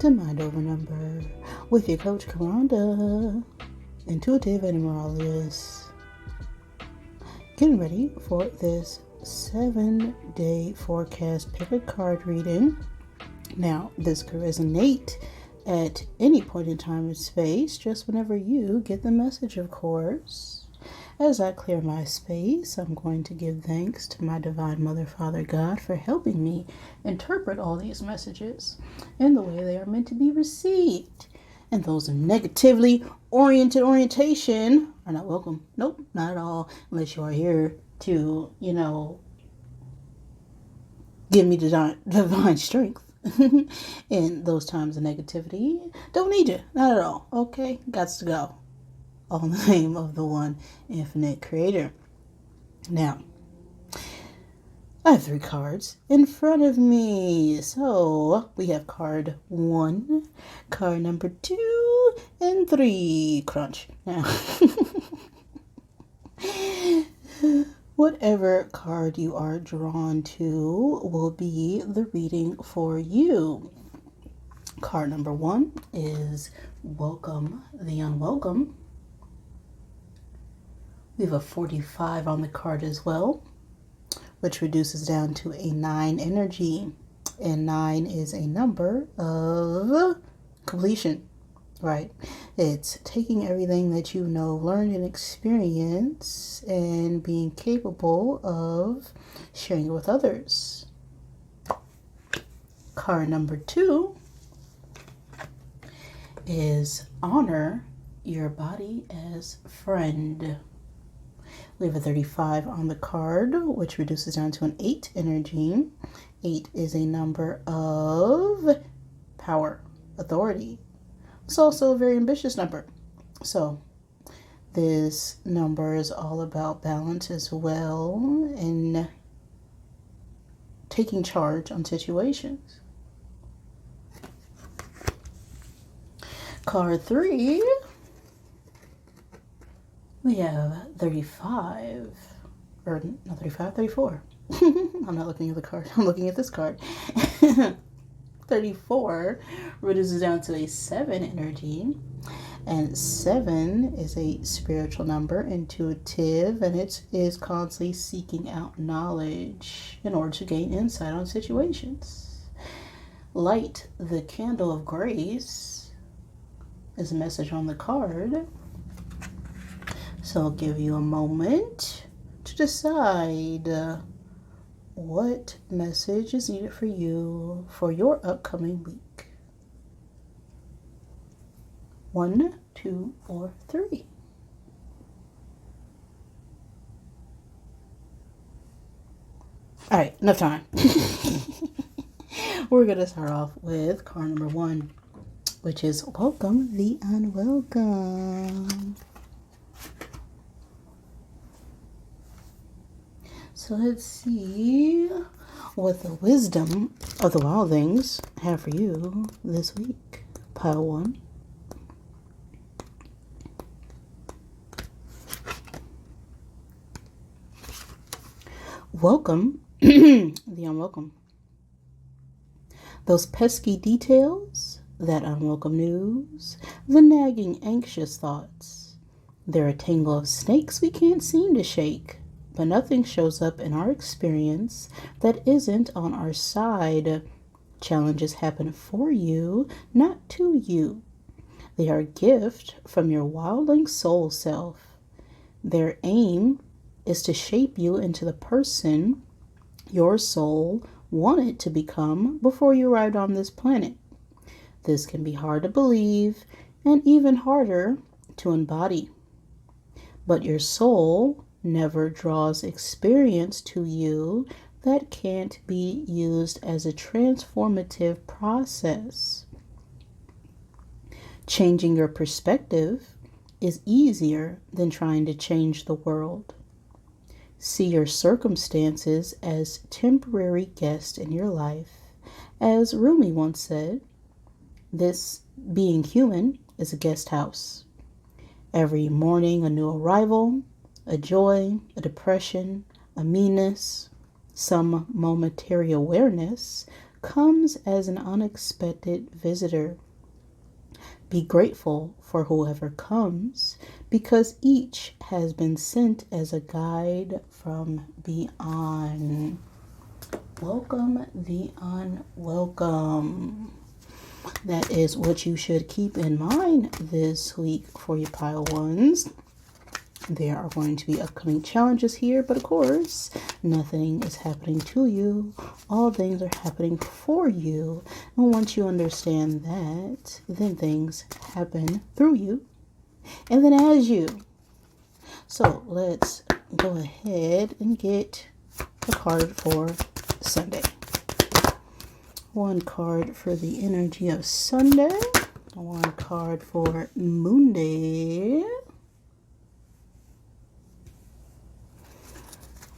to Mind Over Number with your coach Caronda, intuitive and numerologist. Getting ready for this 7-day forecast pick a card reading. Now, this could resonate at any point in time and space, just whenever you get the message, of course. As I clear my space, I'm going to give thanks to my Divine Mother, Father, God for helping me interpret all these messages in the way they are meant to be received. And those of negatively oriented orientation are not welcome. Nope, not at all. Unless you are here to, give me divine strength. In those times of negativity, don't need you. Not at all. Okay, gots to go. All in the name of the one infinite creator. Now, I have 3 cards in front of me. So we have card 1, card number 2, and 3. Crunch. Now, whatever card you are drawn to will be the reading for you. Card number 1 is Welcome the Unwelcome. We have a 45 on the card as well, which reduces down to a 9 energy. And 9 is a number of completion, right? It's taking everything that you know, learned, and experience and being capable of sharing it with others. Card number 2 is Honor Your Body as Friend. We have a 35 on the card, which reduces down to an 8 energy. 8 is a number of power, authority. It's also a very ambitious number. So this number is all about balance as well and taking charge on situations. Card 3. We have 35, or not 35, 34. I'm not looking at the card. I'm looking at this card. 34 reduces down to a 7 energy. And 7 is a spiritual number, intuitive, and it is constantly seeking out knowledge in order to gain insight on situations. Light the candle of grace is a message on the card. So I'll give you a moment to decide what message is needed for you for your upcoming week. 1, 2, or 3. All right, enough time. We're going to start off with card number 1, which is Welcome the Unwelcome. So let's see what the wisdom of the wild things have for you this week. Pile 1. Welcome the unwelcome. Those pesky details, that unwelcome news, the nagging anxious thoughts. They're a tangle of snakes we can't seem to shake. But nothing shows up in our experience that isn't on our side. Challenges happen for you, not to you. They are a gift from your wildling soul self. Their aim is to shape you into the person your soul wanted to become before you arrived on this planet. This can be hard to believe and even harder to embody. But your soul never draws experience to you that can't be used as a transformative process. Changing your perspective is easier than trying to change the world. See your circumstances as temporary guests in your life. As Rumi once said, this being human is a guest house. Every morning a new arrival, a joy, a depression, a meanness, some momentary awareness comes as an unexpected visitor. Be grateful for whoever comes, because each has been sent as a guide from beyond. Welcome the unwelcome. That is what you should keep in mind this week for your pile ones. There are going to be upcoming challenges here, but of course, nothing is happening to you. All things are happening for you. And once you understand that, then things happen through you. And then as you. So let's go ahead and get a card for Sunday. One card for the energy of Sunday. One card for Monday.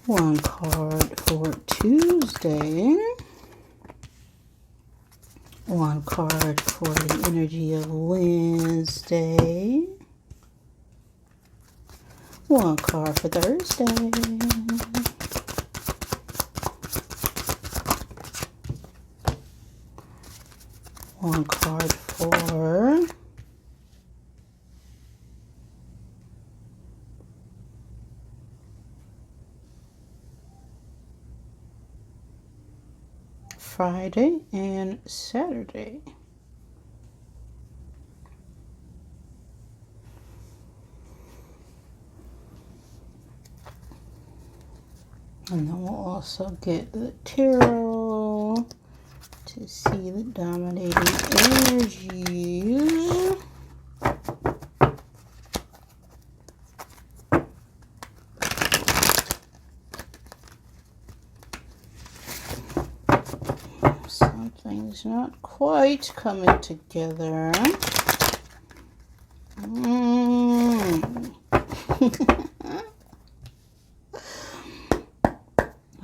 One card for Tuesday. One card for the energy of Wednesday. One card for Thursday. One card for Friday and Saturday. And then we'll also get the tarot to see the dominating energies. Something's not quite coming together.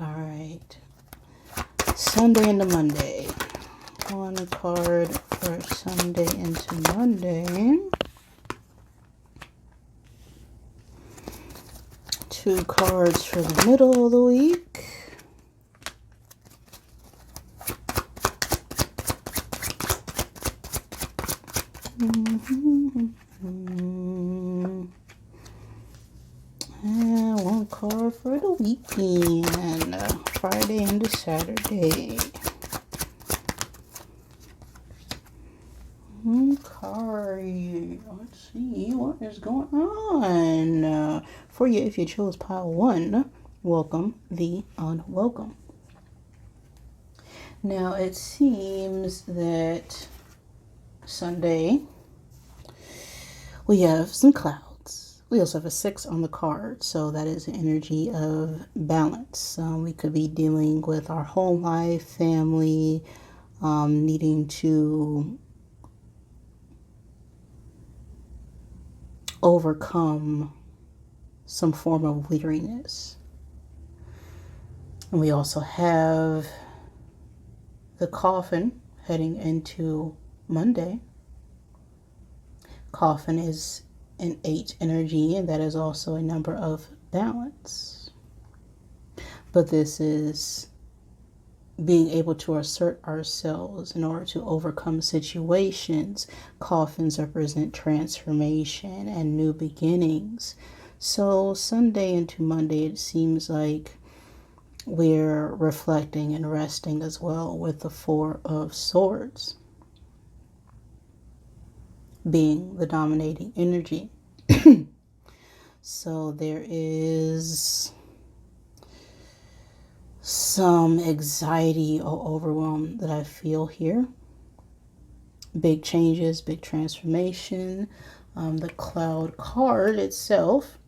All right. Sunday into Monday. One card for Sunday into Monday. Two cards for the middle of the week. And one card for the weekend, Friday into Saturday. Okay, let's see what is going on for you. If you chose pile one, welcome the unwelcome. Now it seems that Sunday we have some clouds. We also have a 6 on the card, so that is an energy of balance. We could be dealing with our home life, family, needing to overcome some form of weariness. And we also have the coffin heading into Monday. Coffin is an 8 energy, and that is also a number of balance. But this is being able to assert ourselves in order to overcome situations. Coffins represent transformation and new beginnings. So Sunday into Monday, it seems like we're reflecting and resting as well, with the 4 of Swords being the dominating energy. So there is some anxiety or overwhelm that I feel here. Big changes, big transformation. The cloud card itself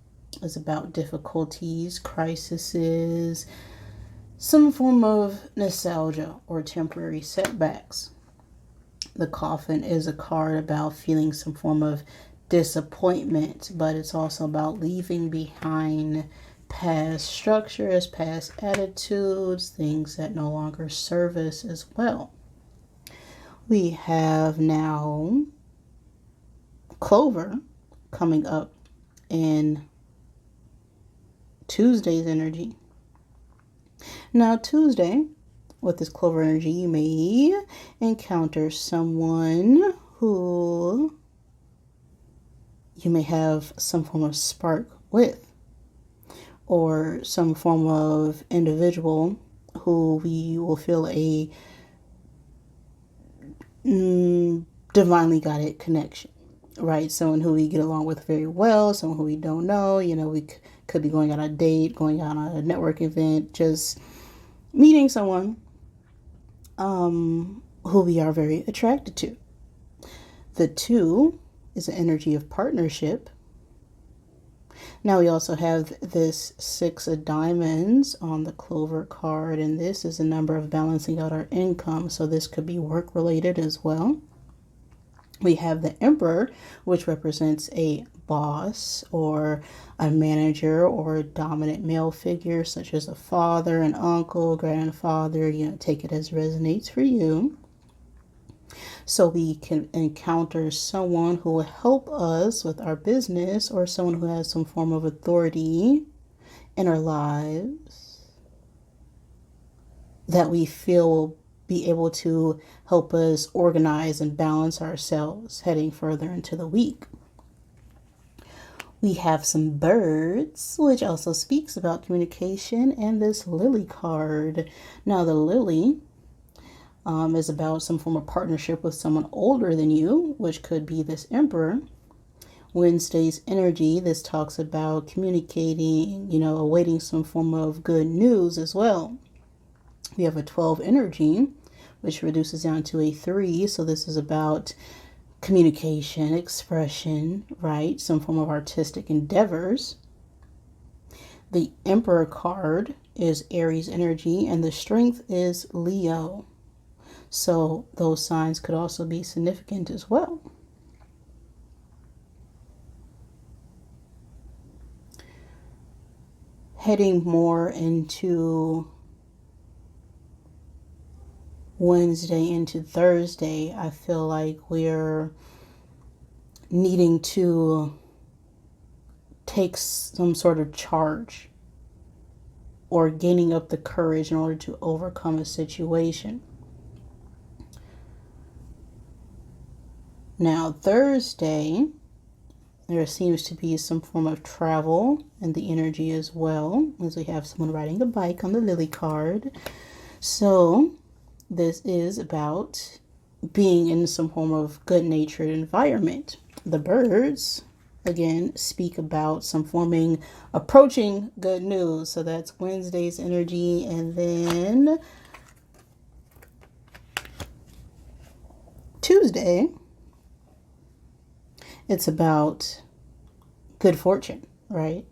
is about difficulties, crises, some form of nostalgia or temporary setbacks. The coffin is a card about feeling some form of disappointment, but it's also about leaving behind past structures, past attitudes, things that no longer serve us as well. We have now Clover coming up in Tuesday's energy. Now Tuesday, with this Clover energy, you may encounter someone who you may have some form of spark with, or some form of individual who we will feel a divinely guided connection, right? Someone who we get along with very well, someone who we don't know. We could be going on a date, going on a network event, just meeting someone who we are very attracted to. The 2 is an energy of partnership. Now we also have this 6 of diamonds on the Clover card, and this is a number of balancing out our income, so this could be work related as well. We have the Emperor, which represents a boss or a manager or a dominant male figure, such as a father, an uncle, grandfather. Take it as resonates for you. So we can encounter someone who will help us with our business, or someone who has some form of authority in our lives that we feel will be able to help us organize and balance ourselves heading further into the week. We have some birds, which also speaks about communication, and this Lily card. Now the Lily is about some form of partnership with someone older than you, which could be this Emperor. Wednesday's energy, this talks about communicating, awaiting some form of good news as well. We have a 12 energy, which reduces down to a 3. So this is about communication, expression, right? Some form of artistic endeavors. The Emperor card is Aries energy, and the strength is Leo. So those signs could also be significant as well. Heading more into Wednesday into Thursday, I feel like we're needing to take some sort of charge or gaining up the courage in order to overcome a situation. Now, Thursday, there seems to be some form of travel in the energy as well, as we have someone riding a bike on the Lily card. So this is about being in some form of good-natured environment. The birds, again, speak about some approaching good news. So that's Wednesday's energy. And then Tuesday, it's about good fortune, right?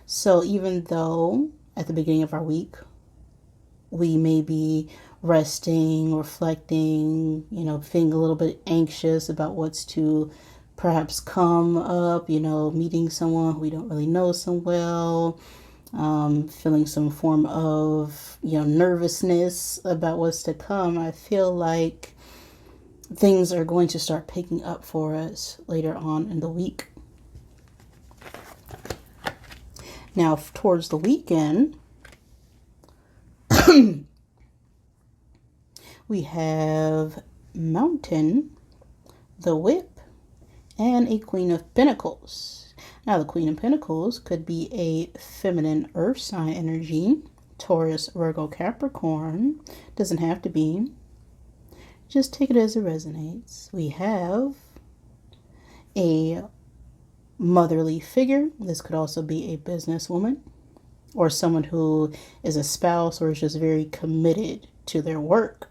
So even though at the beginning of our week, we may be resting, reflecting, feeling a little bit anxious about what's to perhaps come up, meeting someone who we don't really know so well, feeling some form of, nervousness about what's to come. I feel like things are going to start picking up for us later on in the week. Now, towards the weekend, we have Mountain, the Whip, and a Queen of Pentacles. Now, the Queen of Pentacles could be a feminine earth sign energy, Taurus, Virgo, Capricorn. Doesn't have to be. Just take it as it resonates. We have a motherly figure. This could also be a businesswoman or someone who is a spouse or is just very committed to their work.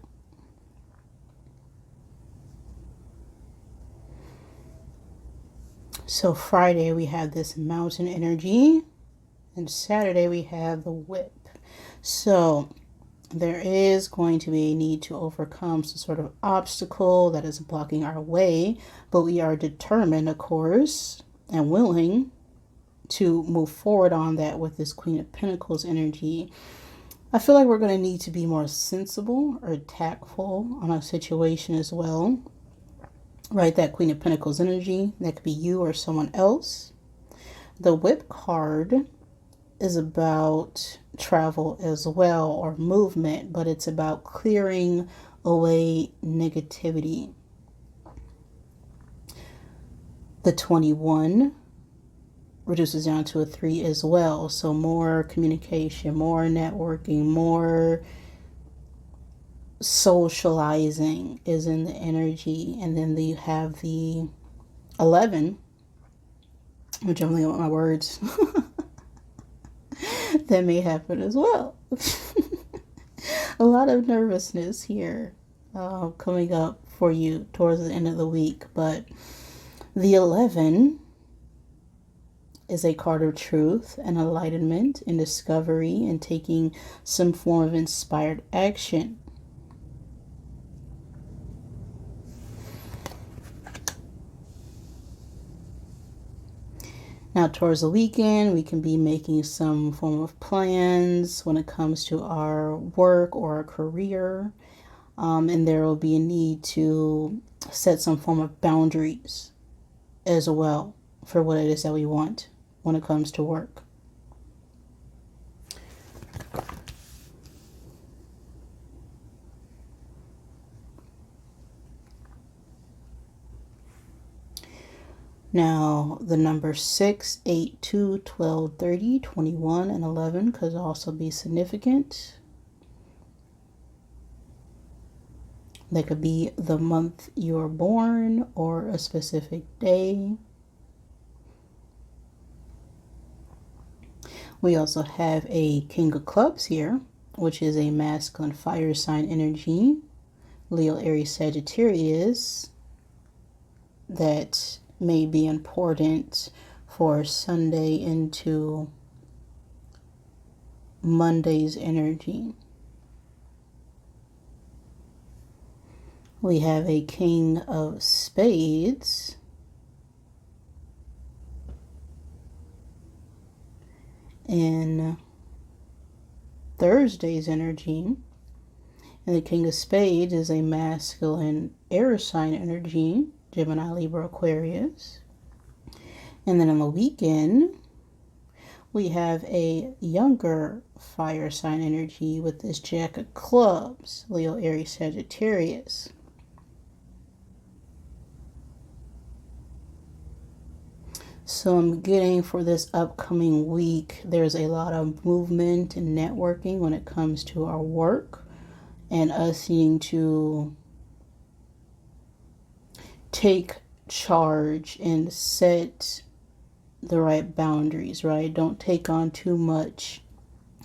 So Friday we have this Mountain energy, and Saturday we have the Whip. So there is going to be a need to overcome some sort of obstacle that is blocking our way, but we are determined, of course, and willing to move forward on that with this Queen of Pentacles energy. I feel like we're going to need to be more sensible or tactful on a situation as well, right? That Queen of Pentacles energy, that could be you or someone else. The Whip card is about travel as well, or movement, but it's about clearing away negativity. The 21 reduces down to a 3 as well. So more communication, more networking, more socializing is in the energy. And then you have the 11, which I'm thinking about my words, that may happen as well. A lot of nervousness here coming up for you towards the end of the week. But the 11 is a card of truth and enlightenment and discovery and taking some form of inspired action. Now, towards the weekend, we can be making some form of plans when it comes to our work or our career. And there will be a need to set some form of boundaries as well for what it is that we want when it comes to work. Now, the number 6, 8, 2, 12, 30, 21, and 11 could also be significant. That could be the month you're born or a specific day. We also have a King of Clubs here, which is a masculine fire sign energy. Leo, Aries, Sagittarius. That may be important for Sunday into Monday's energy. We have a King of Spades. In Thursday's energy. And the King of Spades is a masculine air sign energy, Gemini, Libra, Aquarius. And then on the weekend, we have a younger fire sign energy with this Jack of Clubs, Leo, Aries, Sagittarius. So I'm getting for this upcoming week, there's a lot of movement and networking when it comes to our work and us needing to take charge and set the right boundaries, right? Don't take on too much,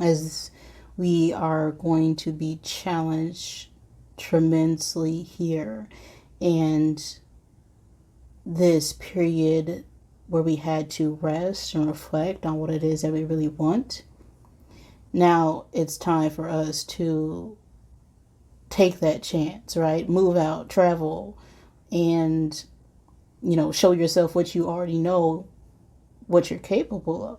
as we are going to be challenged tremendously here. And this period where we had to rest and reflect on what it is that we really want. Now it's time for us to take that chance, right? Move out, travel, and, show yourself what you already know, what you're capable of.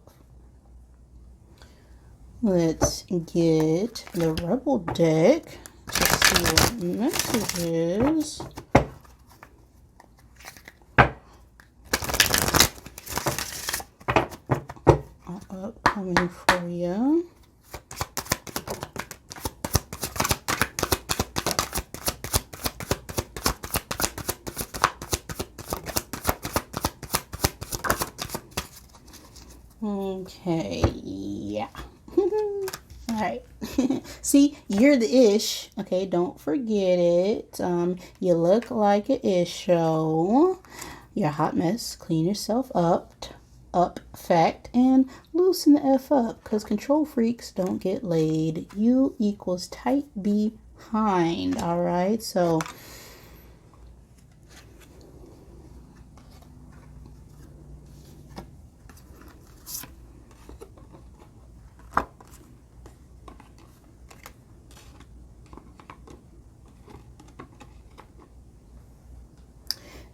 Let's get the Rebel deck to see what messages upcoming for you. Okay, yeah. All right. See, you're the ish. Okay, don't forget it. You look like an ish show. You're a hot mess. Clean yourself up, fact, and loosen the F up, because control freaks don't get laid. U equals tight behind. All right, so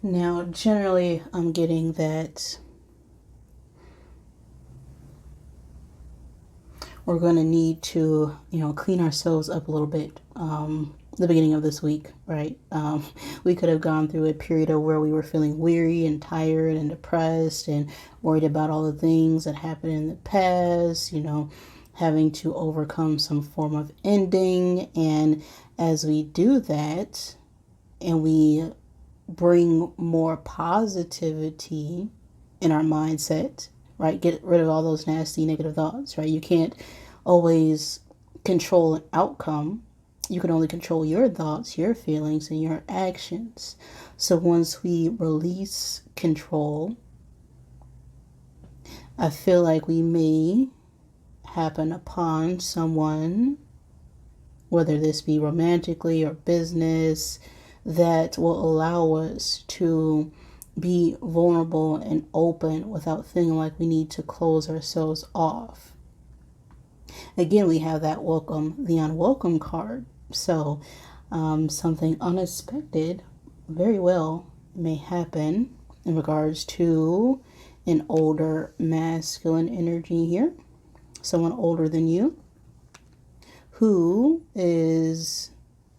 now generally I'm getting that we're going to need to, clean ourselves up a little bit the beginning of this week, right? We could have gone through a period of where we were feeling weary and tired and depressed and worried about all the things that happened in the past, having to overcome some form of ending. And as we do that and we bring more positivity in our mindset, right? Get rid of all those nasty negative thoughts, right? You can't always control an outcome. You can only control your thoughts, your feelings, and your actions. So once we release control, I feel like we may happen upon someone, whether this be romantically or business, that will allow us to be vulnerable and open without feeling like we need to close ourselves off. Again, we have that the unwelcome card. So something unexpected very well may happen in regards to an older masculine energy here. Someone older than you who is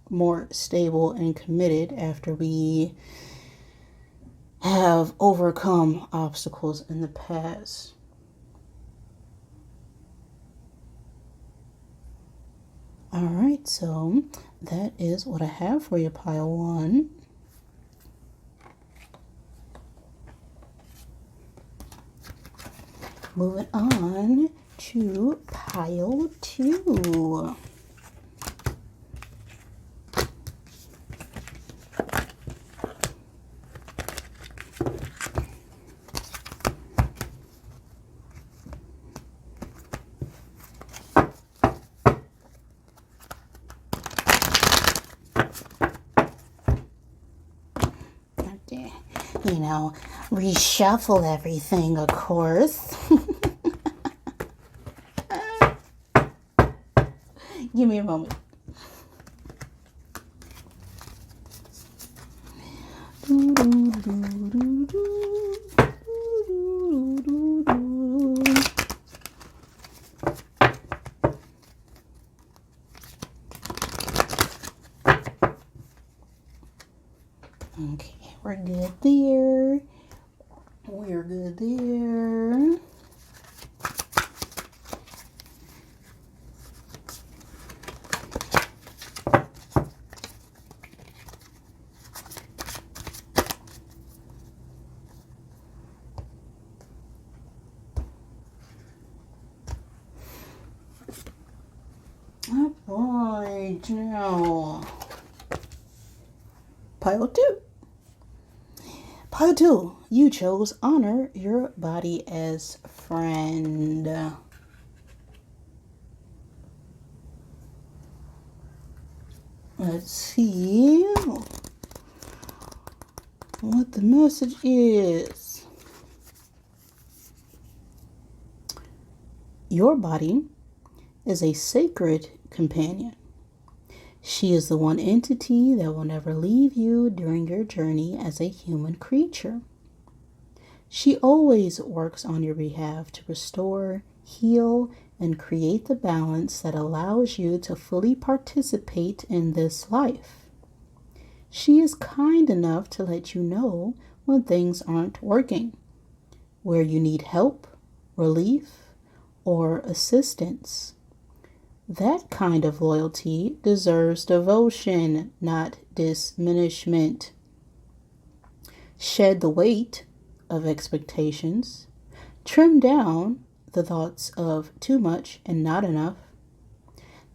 more stable and committed after we have overcome obstacles in the past. All right, so that is what I have for you, pile one. Moving on to pile two. You know, reshuffle everything, of course. Give me a moment. Okay, we're good there. We're good there. All right, now pile two. Pile two, you chose honor your body as friend. Let's see what the message is. Your body is a sacred companion. She is the one entity that will never leave you during your journey as a human creature. She always works on your behalf to restore, heal, and create the balance that allows you to fully participate in this life. She is kind enough to let you know when things aren't working, where you need help, relief, or assistance. That kind of loyalty deserves devotion, not diminishment. Shed the weight of expectations. Trim down the thoughts of too much and not enough.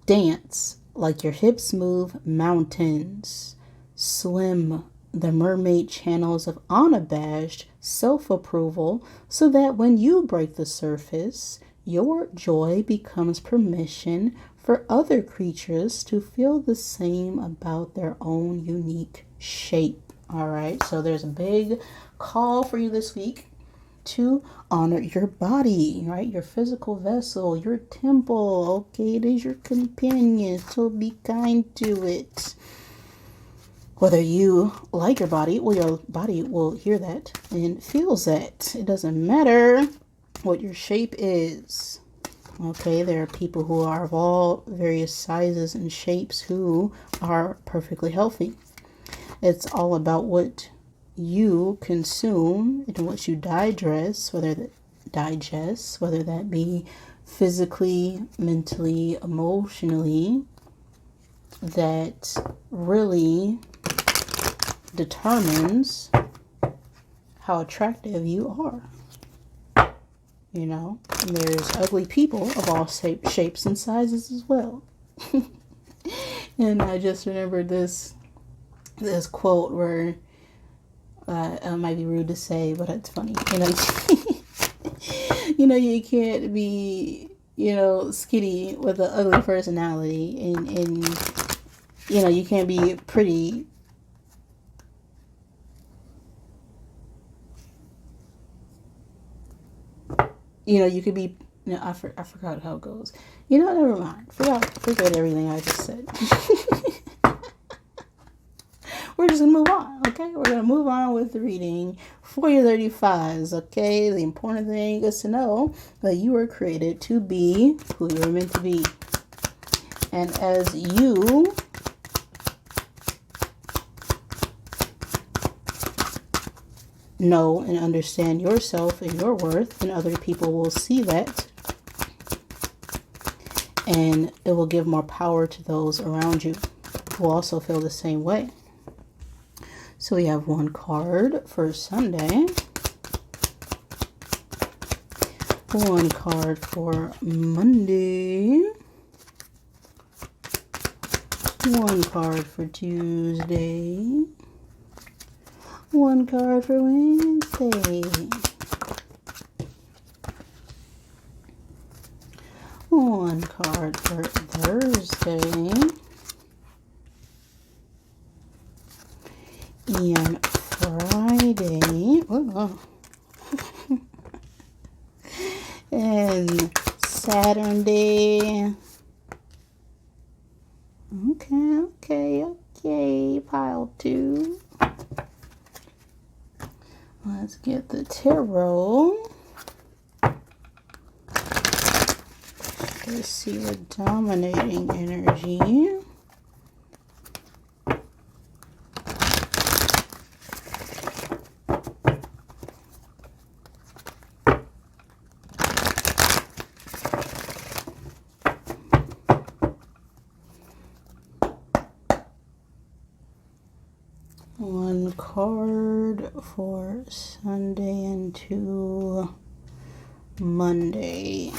Dance like your hips move mountains. Swim the mermaid channels of unabashed self-approval so that when you break the surface, your joy becomes permission for other creatures to feel the same about their own unique shape. All right, so there's a big call for you this week to honor your body, right? Your physical vessel, your temple. Okay, it is your companion, so be kind to it. Whether you like your body, well, your body will hear that and feels that. It doesn't matter what your shape is. Okay, there are people who are of all various sizes and shapes who are perfectly healthy. It's all about what you consume and what you digest, whether that be physically, mentally, emotionally, that really determines how attractive you are. You know, and there's ugly people of all shapes and sizes as well. And I just remembered this quote where it might be rude to say, but it's funny. You know, you can't be, skinny with an ugly personality, and you can't be pretty. You could be. I forgot how it goes. Never mind. Forget everything I just said. We're just gonna move on, okay? We're gonna move on with the reading for your 35s, okay? The important thing is to know that you were created to be who you were meant to be. And as you know and understand yourself and your worth, and other people will see that, and it will give more power to those around you who also feel the same way. So we have one card for Sunday, one card for Monday, one card for Tuesday, one card for Wednesday, one card for Thursday, and Friday, and Saturday. Okay, pile 2. Let's get the tarot. Let's see the dominating energy. One card for Sunday into Monday.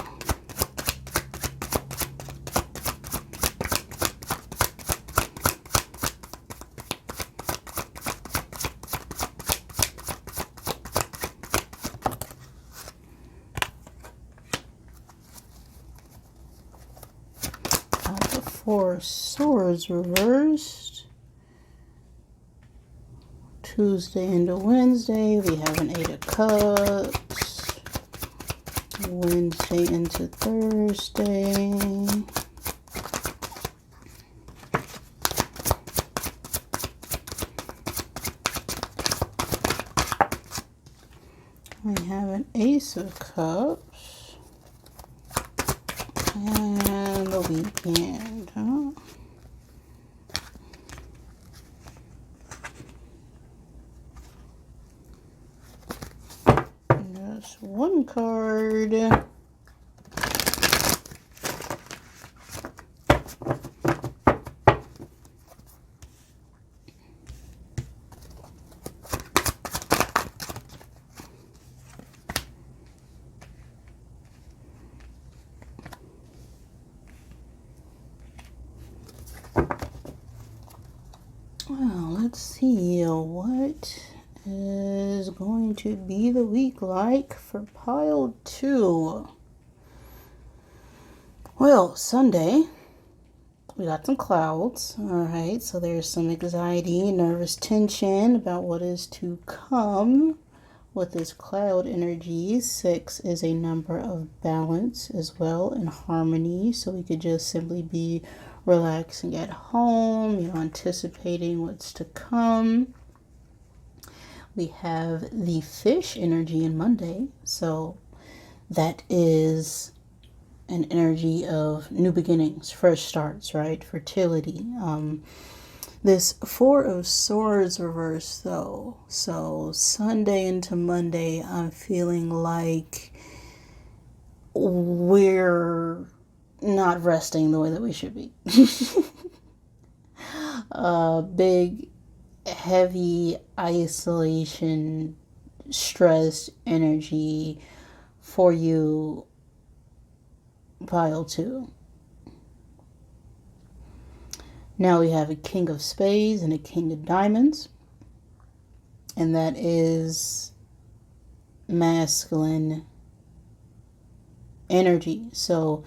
The 4 of Swords reversed. Tuesday into Wednesday, we have an 8 of Cups. Wednesday into Thursday. We have an Ace of Cups. And the weekend, huh? Just one card. Well, let's see what is going to be the week like for pile 2. Well, Sunday, we got some clouds. All right, so there's some anxiety, nervous tension about what is to come with this cloud energy. 6 is a number of balance as well and harmony, so we could just simply be relaxing at home, anticipating what's to come. We have the fish energy in Monday, so that is an energy of new beginnings, fresh starts, right? Fertility. This 4 of Swords reverse, though. So Sunday into Monday, I'm feeling like we're not resting the way that we should be. Big, heavy isolation, stress, energy for you, pile two. Now we have a King of Spades and a King of Diamonds, and that is masculine energy. So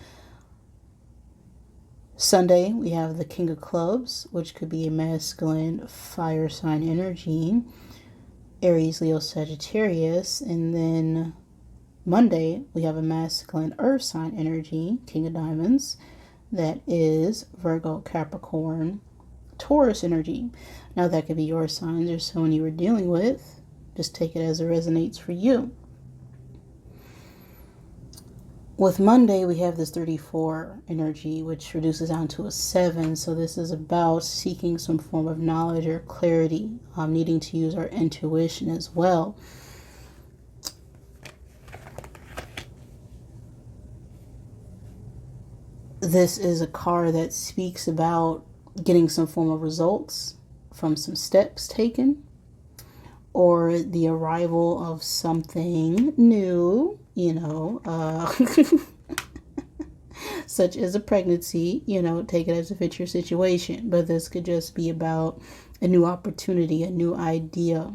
Sunday, we have the King of Clubs, which could be a masculine fire sign energy, Aries, Leo, Sagittarius. And then Monday, we have a masculine earth sign energy, King of Diamonds, that is Virgo, Capricorn, Taurus energy. Now, that could be your signs or someone you were dealing with. Just take it as it resonates for you. With Monday, we have this 34 energy, which reduces down to a 7. So this is about seeking some form of knowledge or clarity, needing to use our intuition as well. This is a card that speaks about getting some form of results from some steps taken, or the arrival of something new, such as a pregnancy, take it as if it's your situation. But this could just be about a new opportunity, a new idea,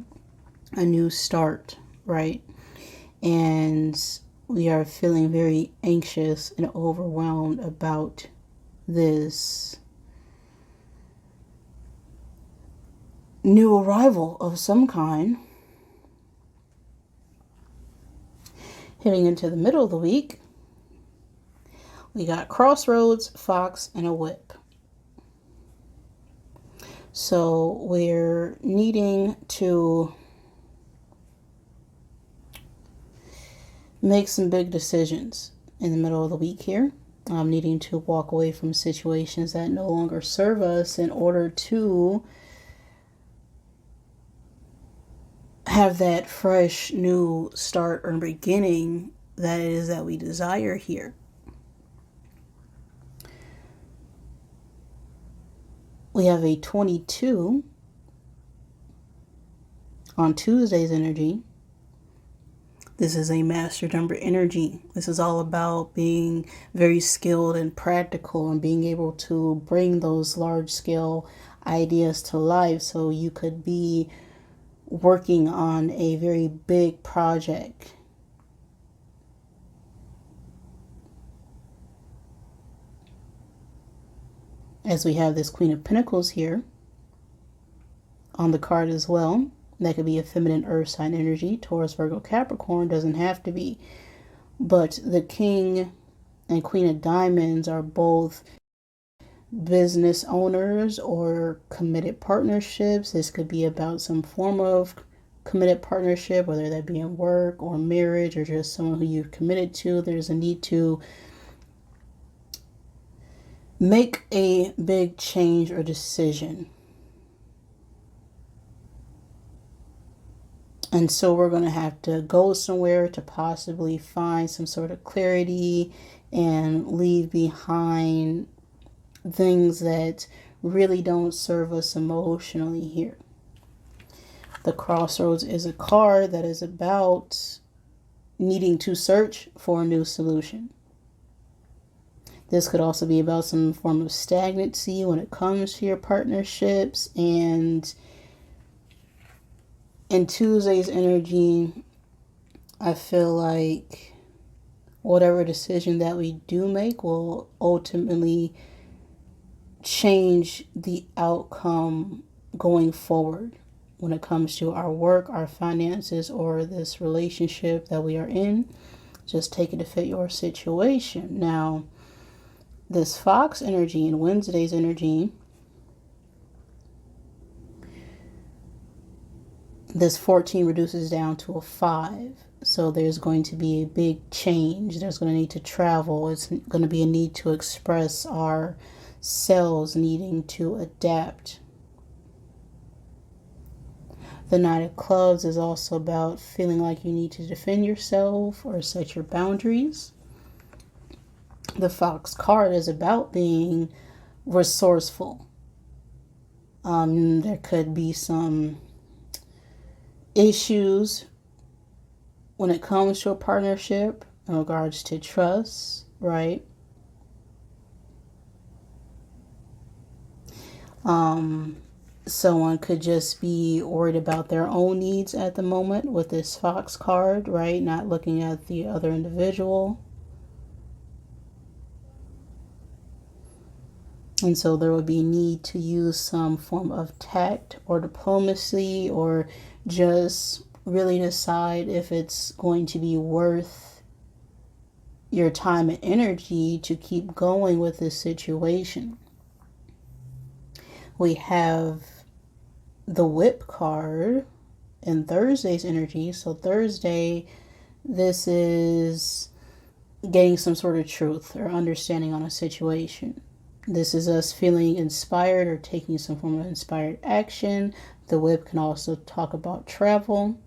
a new start, right? And we are feeling very anxious and overwhelmed about this new arrival of some kind. Heading into the middle of the week, we got Crossroads, Fox, and a Whip. So we're needing to make some big decisions in the middle of the week here. Needing to walk away from situations that no longer serve us in order to have that fresh new start or beginning that it is that we desire here. We have a 22 on Tuesday's energy. This is a master number energy. This is all about being very skilled and practical and being able to bring those large scale ideas to life. So you could be working on a very big project. As we have this Queen of Pentacles here on the card as well. That could be a feminine earth sign energy. Taurus, Virgo, Capricorn doesn't have to be. But the King and Queen of Diamonds are both business owners or committed partnerships. This could be about some form of committed partnership, whether that be in work or marriage or just someone who you've committed to. There's a need to make a big change or decision. And so we're going to have to go somewhere to possibly find some sort of clarity and leave behind things that really don't serve us emotionally here. The Crossroads is a card that is about needing to search for a new solution. This could also be about some form of stagnancy when it comes to your partnerships. And in Tuesday's energy, I feel like whatever decision that we do make will ultimately change the outcome going forward when it comes to our work, our finances, or this relationship that we are in. Just take it to fit your situation. Now, this Fox energy and Wednesday's energy, this 14 reduces down to a 5. So there's going to be a big change. There's going to need to travel. It's going to be a need to express ourselves, needing to adapt. The Knight of Clubs is also about feeling like you need to defend yourself or set your boundaries. The Fox card is about being resourceful. There could be some issues when it comes to a partnership in regards to trust, right? Someone could just be worried about their own needs at the moment with this Fox card, right? Not looking at the other individual. And so there would be need to use some form of tact or diplomacy, or just really decide if it's going to be worth your time and energy to keep going with this situation. We have the Whip card in Thursday's energy. So Thursday, this is getting some sort of truth or understanding on a situation. This is us feeling inspired or taking some form of inspired action. The Whip can also talk about travel.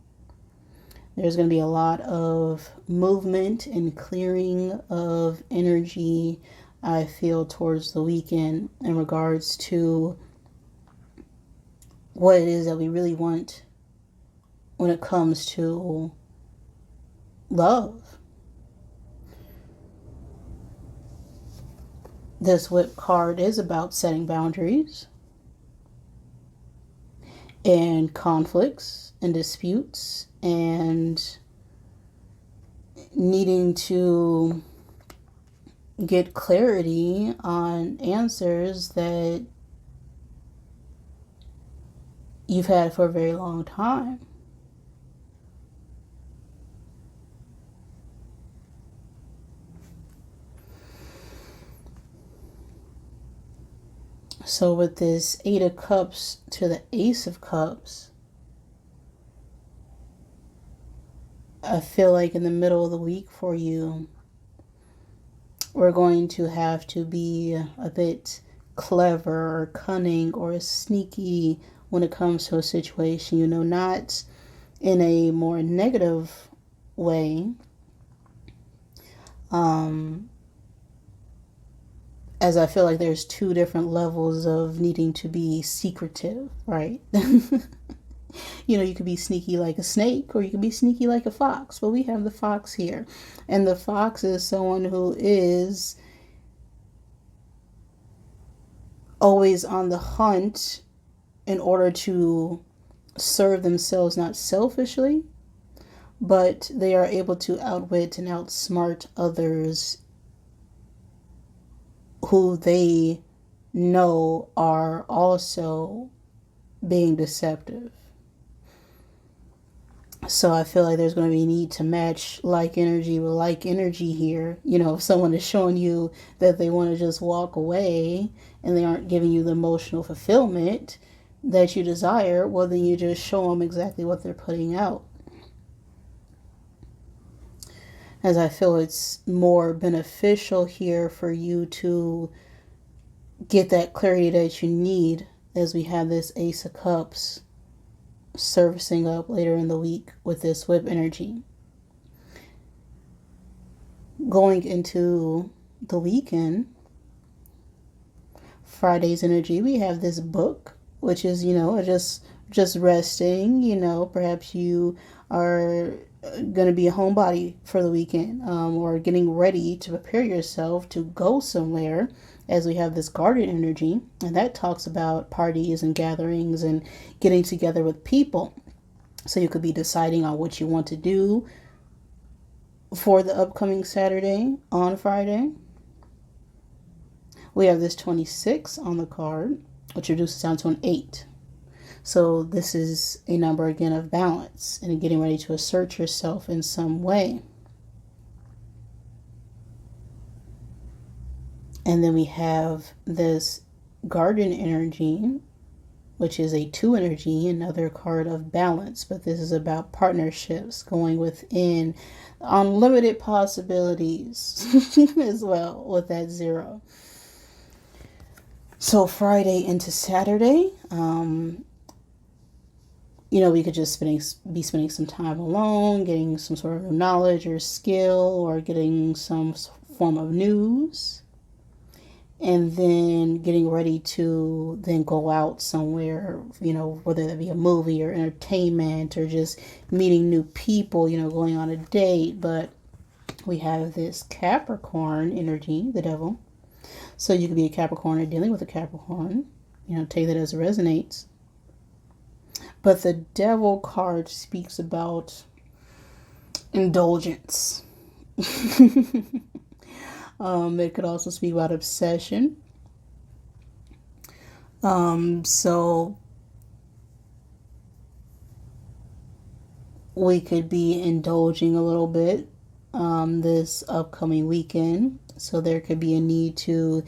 There's going to be a lot of movement and clearing of energy, I feel, towards the weekend in regards to what it is that we really want when it comes to love. This Whip card is about setting boundaries and conflicts and disputes and needing to get clarity on answers that you've had for a very long time. So with this Eight of Cups to the Ace of Cups, I feel like in the middle of the week for you, we're going to have to be a bit clever or cunning or sneaky when it comes to a situation, not in a more negative way. As I feel like there's two different levels of needing to be secretive, right? You could be sneaky like a snake or you could be sneaky like a fox. But we have the fox here. And the fox is someone who is always on the hunt in order to serve themselves, not selfishly, but they are able to outwit and outsmart others who they know are also being deceptive. So I feel like there's going to be a need to match like energy with like energy here. If someone is showing you that they want to just walk away and they aren't giving you the emotional fulfillment that you desire, well, then you just show them exactly what they're putting out. As I feel it's more beneficial here for you to get that clarity that you need, as we have this Ace of Cups surfacing up later in the week with this Whip energy. Going into the weekend, Friday's energy, we have this Book, which is, just resting. Perhaps you are going to be a homebody for the weekend, or getting ready to prepare yourself to go somewhere, as we have this Garden energy, and that talks about parties and gatherings and getting together with people. So you could be deciding on what you want to do for the upcoming Saturday on Friday. We have this 26 on the card, which reduces down to an 8. So this is a number, again, of balance and getting ready to assert yourself in some way. And then we have this Garden energy, which is a 2 energy, another card of balance. But this is about partnerships, going within unlimited possibilities as well with that 0. So Friday into Saturday, we could just be spending some time alone, getting some sort of knowledge or skill, or getting some form of news, and then getting ready to then go out somewhere, whether that be a movie or entertainment or just meeting new people, going on a date. But we have this Capricorn energy, the devil. So you could be a Capricorn or dealing with a Capricorn, take that as it resonates. But the devil card speaks about indulgence. It could also speak about obsession. So we could be indulging a little bit this upcoming weekend. So there could be a need to,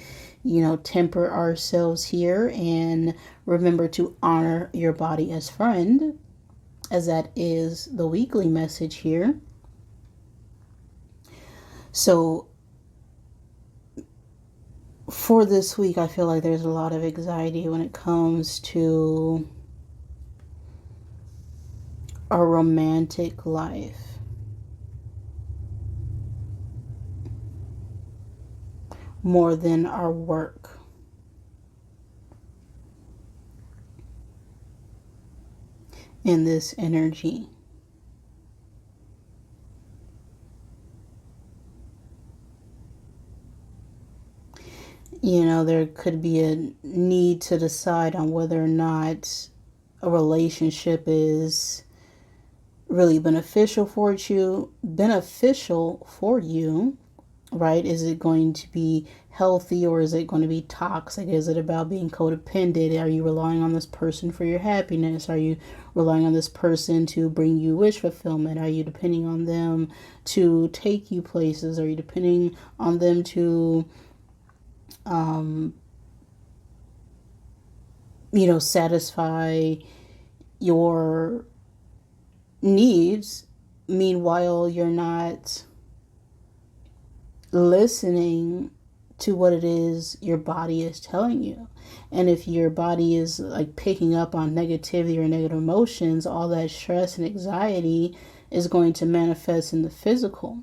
temper ourselves here and remember to honor your body as friend, as that is the weekly message here. So for this week, I feel like there's a lot of anxiety when it comes to a romantic life. More than our work. In this energy. There could be a need to decide on whether or not a relationship is really beneficial for you, right? Is it going to be healthy or is it going to be toxic? Is it about being codependent? Are you relying on this person for your happiness? Are you relying on this person to bring you wish fulfillment? Are you depending on them to take you places? Are you depending on them to satisfy your needs? Meanwhile, you're not listening to what it is your body is telling you. And if your body is like picking up on negativity or negative emotions, all that stress and anxiety is going to manifest in the physical.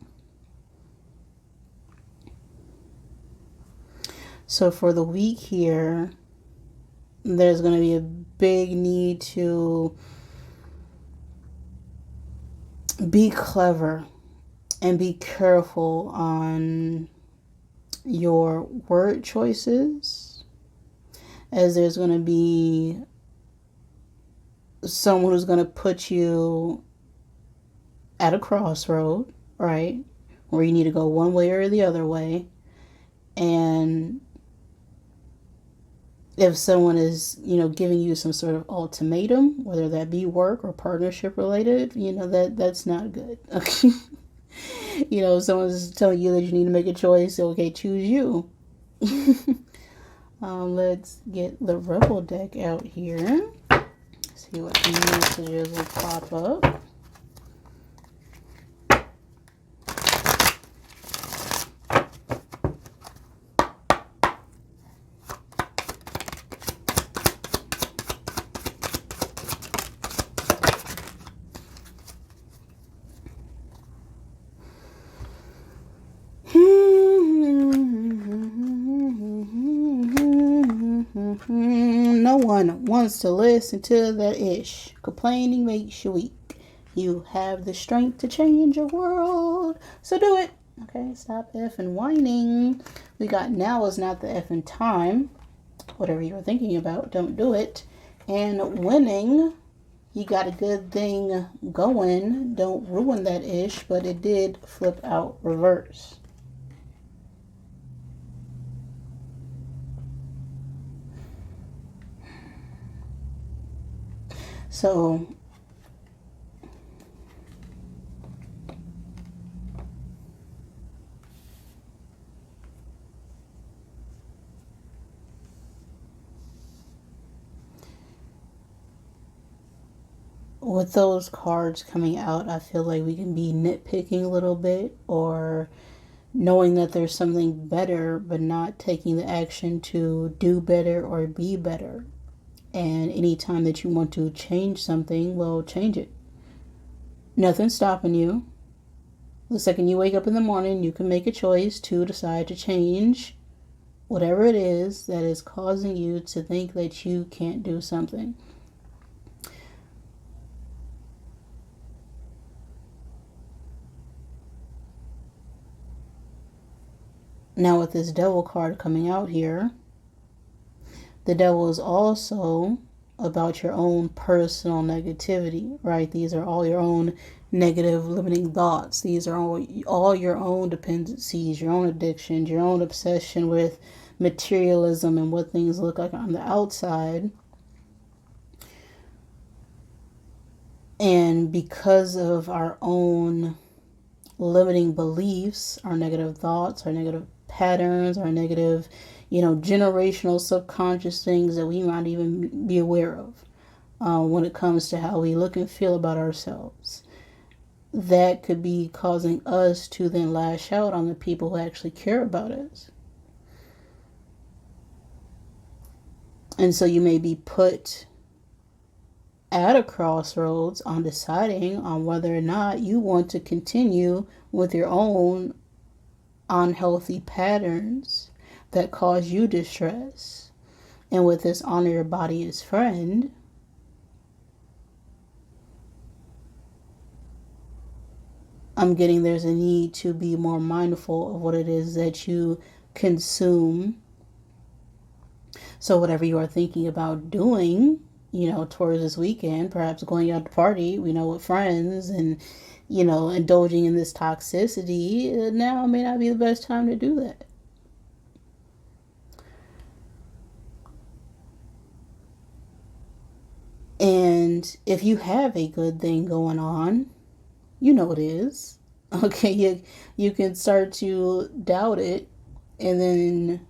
So for the week here, there's going to be a big need to be clever and be careful on your word choices, as there's going to be someone who's going to put you at a crossroad, right? Where you need to go one way or the other way. And if someone is, giving you some sort of ultimatum, whether that be work or partnership related, that's not good. Okay. If someone's telling you that you need to make a choice, okay, choose you. Let's get the Rebel deck out here. See what messages will pop up. No one wants to listen to that ish. Complaining makes you weak. You have the strength to change your world, so do it. Okay, stop effing whining. We got now is not the effing time. Whatever you were thinking about, don't do it. And winning, you got a good thing going. Don't ruin that ish, but it did flip out reverse. So with those cards coming out, I feel like we can be nitpicking a little bit, or knowing that there's something better, but not taking the action to do better or be better. And anytime that you want to change something, well, change it. Nothing's stopping you. The second you wake up in the morning, you can make a choice to decide to change whatever it is that is causing you to think that you can't do something. Now with this devil card coming out here, the devil is also about your own personal negativity, right? These are all your own negative limiting thoughts. These are all your own dependencies, your own addictions, your own obsession with materialism and what things look like on the outside. And because of our own limiting beliefs, our negative thoughts, our negative patterns, our negative, generational subconscious things that we might even be aware of when it comes to how we look and feel about ourselves, that could be causing us to then lash out on the people who actually care about us. And so you may be put at a crossroads on deciding on whether or not you want to continue with your own unhealthy patterns that cause you distress. And with this honor your body as friend, I'm getting there's a need to be more mindful of what it is that you consume. So whatever you are thinking about doing, towards this weekend, perhaps going out to party, with friends and, indulging in this toxicity, now may not be the best time to do that. And if you have a good thing going on, it is. Okay, you can start to doubt it, and then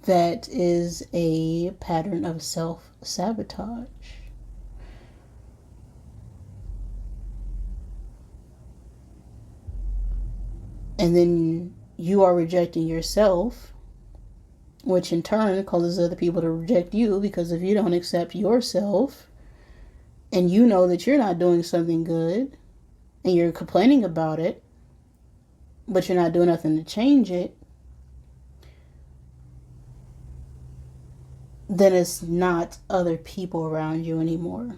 that is a pattern of self-sabotage. And then you are rejecting yourself, which in turn causes other people to reject you, because if you don't accept yourself and you know that you're not doing something good and you're complaining about it, but you're not doing nothing to change it, then it's not other people around you anymore.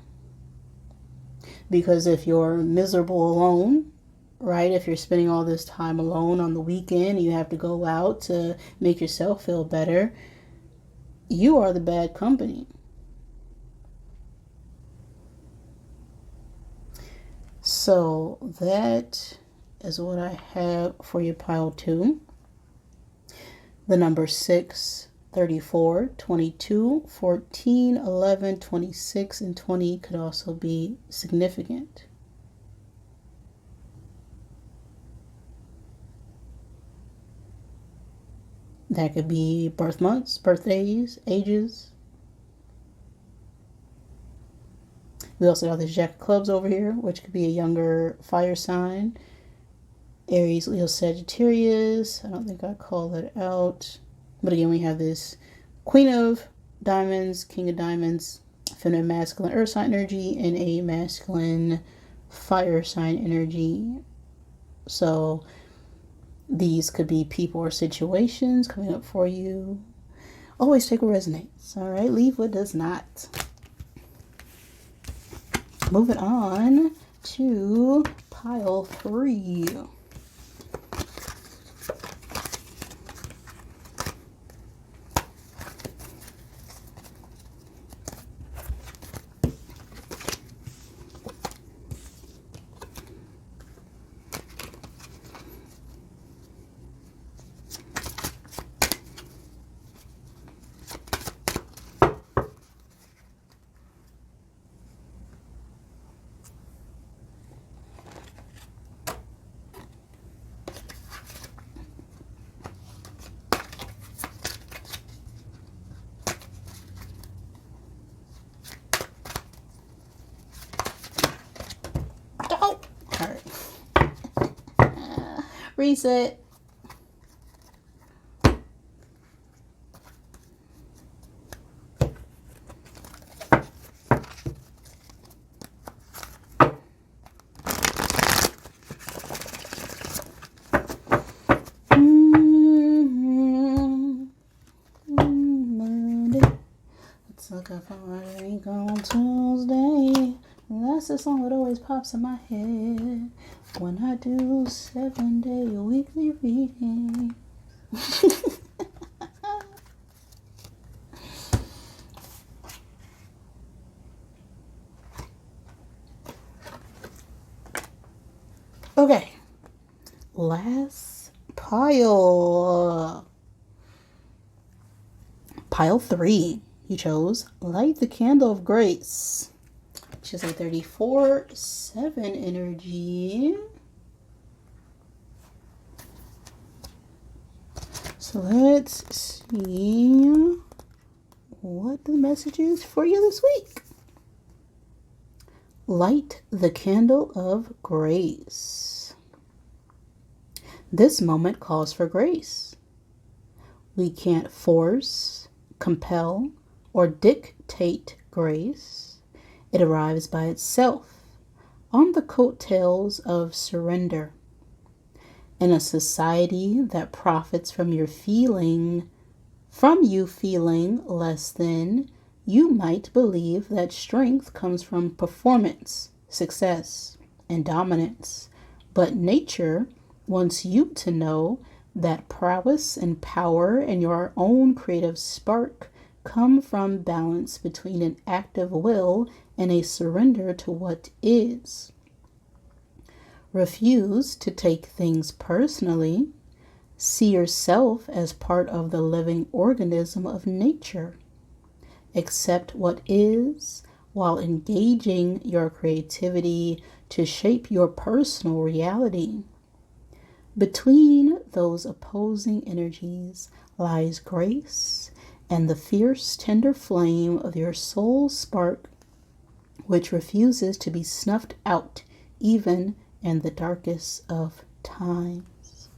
Because if you're miserable alone, right, if you're spending all this time alone on the weekend, you have to go out to make yourself feel better, you are the bad company. So that is what I have for you, pile 2. The number 6, 34, 22, 14, 11, 26, and 20 could also be significant. That could be birth months, birthdays, ages. We also have this Jack of Clubs over here, which could be a younger fire sign. Aries, Leo, Sagittarius. I don't think I called that out. But again, we have this Queen of Diamonds, King of Diamonds, feminine, masculine, earth sign energy, and a masculine fire sign energy. So these could be people or situations coming up for you. Always take what resonates, all right? Leave what does not. Moving on to pile 3. Reset. Drink on Tuesday. That's the song that always pops in my head when I do 7-day weekly reading. Okay, last pile. Pile 3. You chose Light the Candle of Grace, which is a 34/7 energy. So let's see what the message is for you this week. Light the candle of grace. This moment calls for grace. We can't force, compel, or dictate grace. It arrives by itself on the coattails of surrender. In a society that profits from you feeling less than, you might believe that strength comes from performance, success, and dominance. But nature wants you to know that prowess and power and your own creative spark come from balance between an active will and a surrender to what is. Refuse to take things personally. See yourself as part of the living organism of nature. Accept what is while engaging your creativity to shape your personal reality. Between those opposing energies lies grace and the fierce, tender flame of your soul spark, which refuses to be snuffed out even in the darkest of times.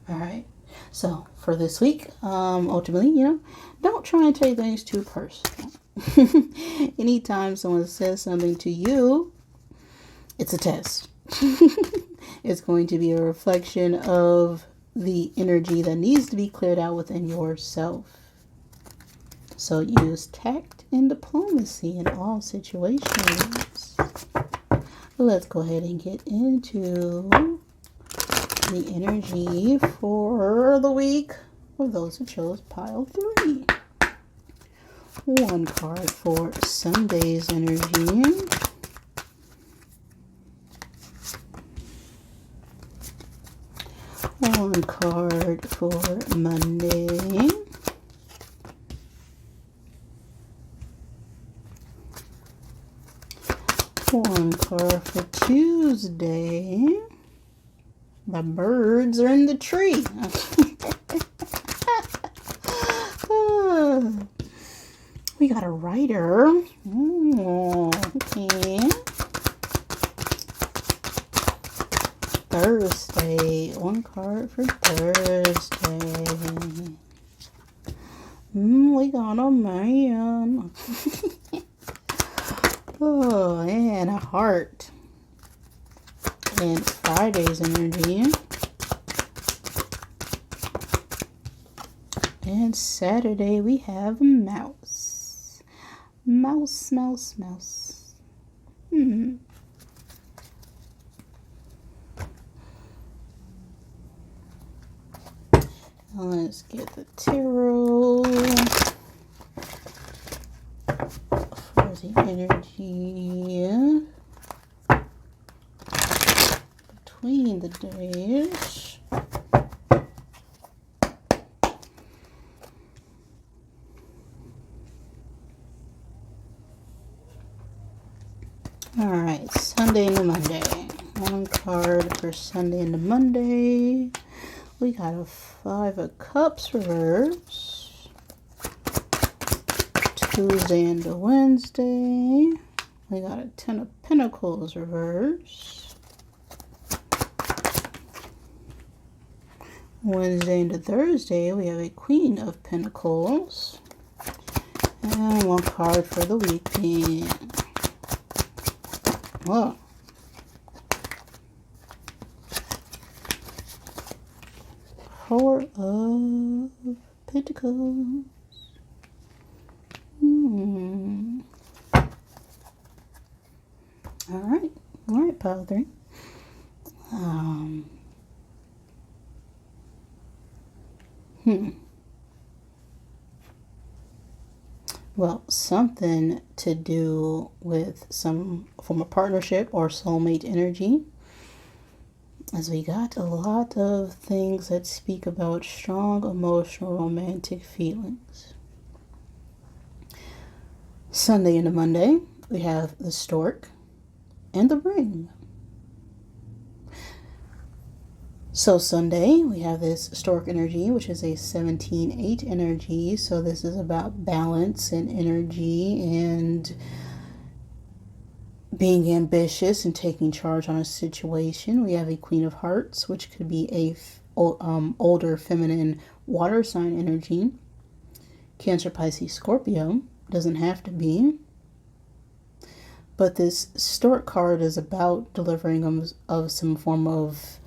All right. So for this week, ultimately, don't try and take things too personal. Anytime someone says something to you, it's a test. It's going to be a reflection of the energy that needs to be cleared out within yourself. So use tact and diplomacy in all situations. Let's go ahead and get into the energy for the week of those who chose pile 3. One card for Sunday's energy. One card for Monday. One card for Tuesday. The birds are in the tree. We got a writer. Okay. Thursday. One card for Thursday. We got a man. Oh, and a heart. And Friday's energy. And Saturday we have a mouse. Mouse, mouse, mouse. Let's get the tarot for the energy between the days. All right, Sunday into Monday. One card for Sunday into Monday. We got a 5 of Cups reverse. Tuesday into Wednesday. We got a 10 of Pentacles reverse. Wednesday into Thursday, we have a Queen of Pentacles. And one card for the weekend. Whoa. Four of Pentacles. All right, pile 3. Well, something to do with some form of partnership or soulmate energy, as we got a lot of things that speak about strong emotional romantic feelings. Sunday into Monday, we have the stork and the ring. So Sunday, we have this stork energy, which is a 17-8 energy. So this is about balance and energy and being ambitious and taking charge on a situation. We have a Queen of Hearts, which could be a older feminine water sign energy. Cancer, Pisces, Scorpio. Doesn't have to be. But this stork card is about delivering of some form of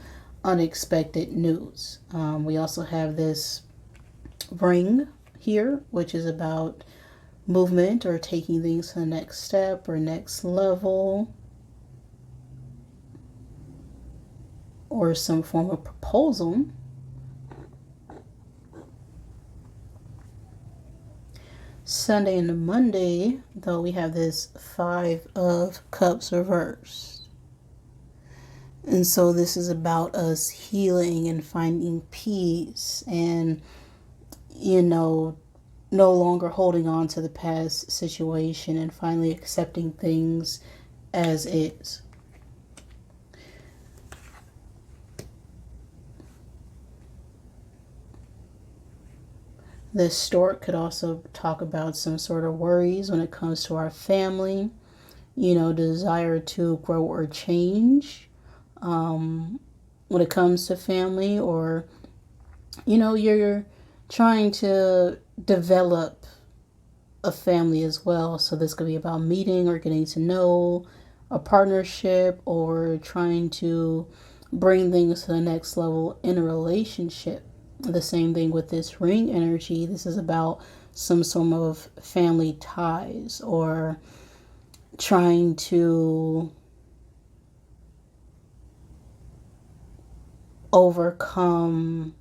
unexpected news. We also have this ring here, which is about movement or taking things to the next step or next level, or some form of proposal. Sunday into Monday, though, we have this 5 of Cups reversed. And so this is about us healing and finding peace and, no longer holding on to the past situation and finally accepting things as is. This stork could also talk about some sort of worries when it comes to our family, desire to grow or change. When it comes to family, or you're trying to develop a family as well. So this could be about meeting or getting to know a partnership, or trying to bring things to the next level in a relationship. The same thing with this ring energy. This is about some sort of family ties, or trying to overcome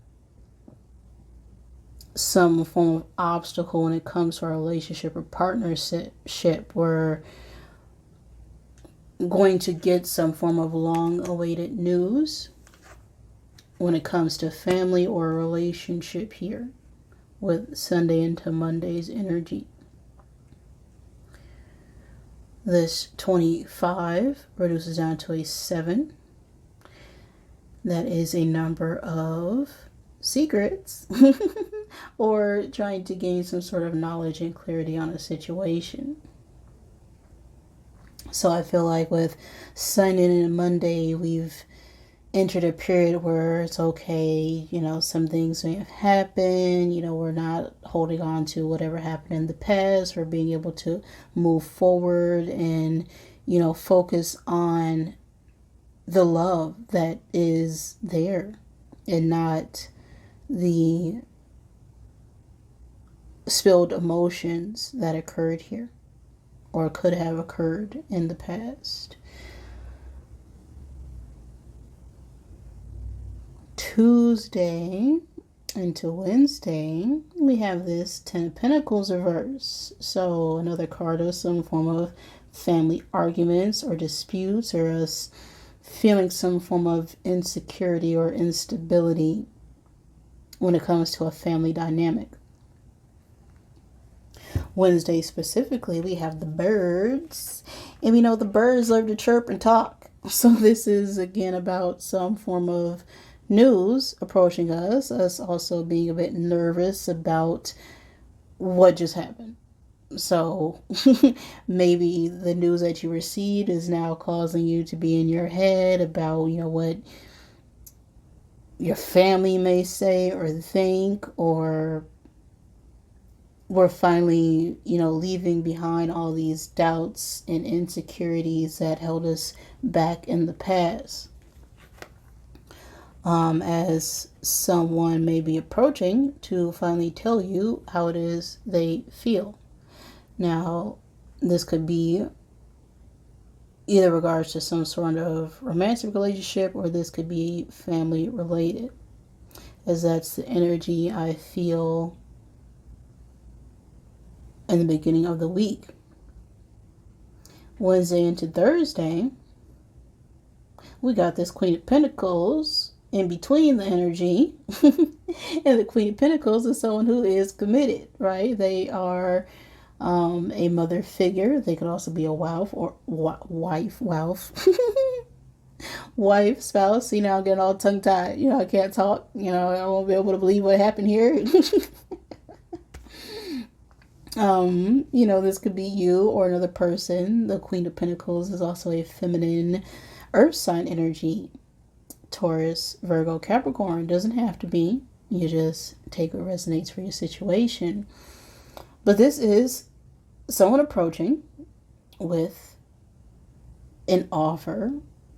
some form of obstacle when it comes to a relationship or partnership. We're going to get some form of long-awaited news when it comes to family or a relationship here with Sunday into Monday's energy. This 25 reduces down to a 7. That is a number of secrets or trying to gain some sort of knowledge and clarity on a situation. So I feel like with Sunday and Monday, we've entered a period where it's okay, some things may have happened, we're not holding on to whatever happened in the past. We're being able to move forward and, focus on the love that is there and not the spilled emotions that occurred here or could have occurred in the past. Tuesday into Wednesday, we have this 10 of Pentacles reverse. So another card of some form of family arguments or disputes, or us feeling some form of insecurity or instability when it comes to a family dynamic. Wednesday specifically, we have the birds, and we know the birds love to chirp and talk. So this is again about some form of news approaching us also being a bit nervous about what just happened. So maybe the news that you received is now causing you to be in your head about, what your family may say or think, or we're finally, leaving behind all these doubts and insecurities that held us back in the past. as someone may be approaching to finally tell you how it is they feel. Now, this could be either regards to some sort of romantic relationship, or this could be family related, as that's the energy I feel in the beginning of the week. Wednesday into Thursday, we got this Queen of Pentacles in between the energy. And the Queen of Pentacles is someone who is committed, right? They are a mother figure. They could also be a wife or wife, wife, spouse. See, now I'm getting all tongue tied. I can't talk. I won't be able to believe what happened here. This could be you or another person. The Queen of Pentacles is also a feminine earth sign energy. Taurus, Virgo, Capricorn. Doesn't have to be. You just take what resonates for your situation. But this is someone approaching with an offer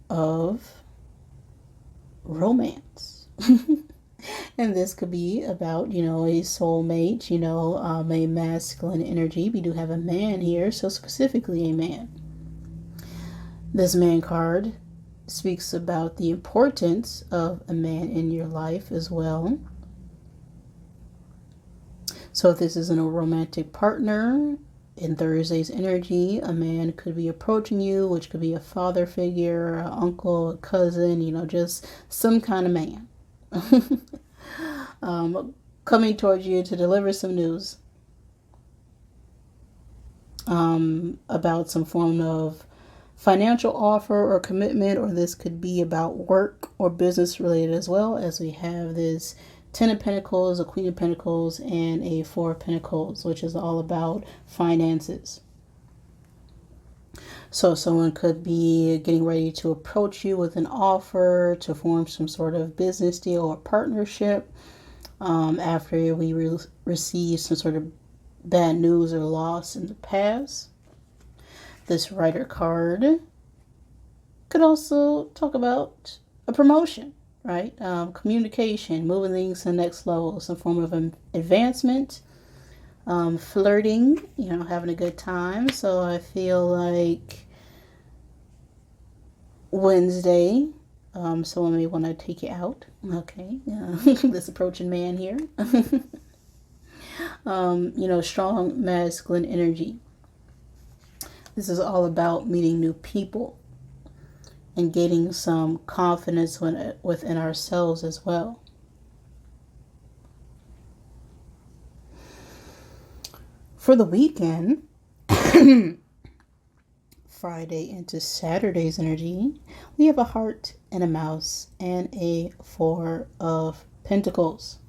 of romance. And this could be about, a soulmate, a masculine energy. We do have a man here, so specifically a man. This man card speaks about the importance of a man in your life as well. So if this isn't a romantic partner, in Thursday's energy, a man could be approaching you, which could be a father figure, an uncle, a cousin, just some kind of man. Coming towards you to deliver some news about some form of financial offer or commitment, or this could be about work or business related as well, as we have this Ten of Pentacles, a Queen of Pentacles, and a Four of Pentacles, which is all about finances. So someone could be getting ready to approach you with an offer to form some sort of business deal or partnership after we receive some sort of bad news or loss in the past. This Rider card could also talk about a promotion, right? Communication, moving things to the next level, some form of advancement, flirting, having a good time. So I feel like Wednesday, someone may want to take you out. Okay, this approaching man here. Strong masculine energy. This is all about meeting new people and getting some confidence within ourselves as well. For the weekend, Friday into Saturday's energy, we have a heart and a mouse and a Four of Pentacles.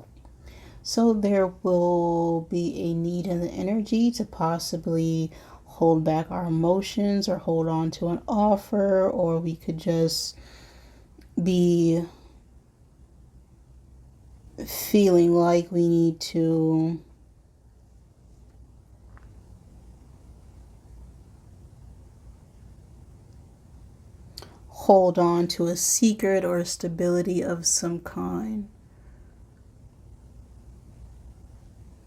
So there will be a need in the energy to possibly hold back our emotions or hold on to an offer, or we could just be feeling like we need to hold on to a secret or a stability of some kind.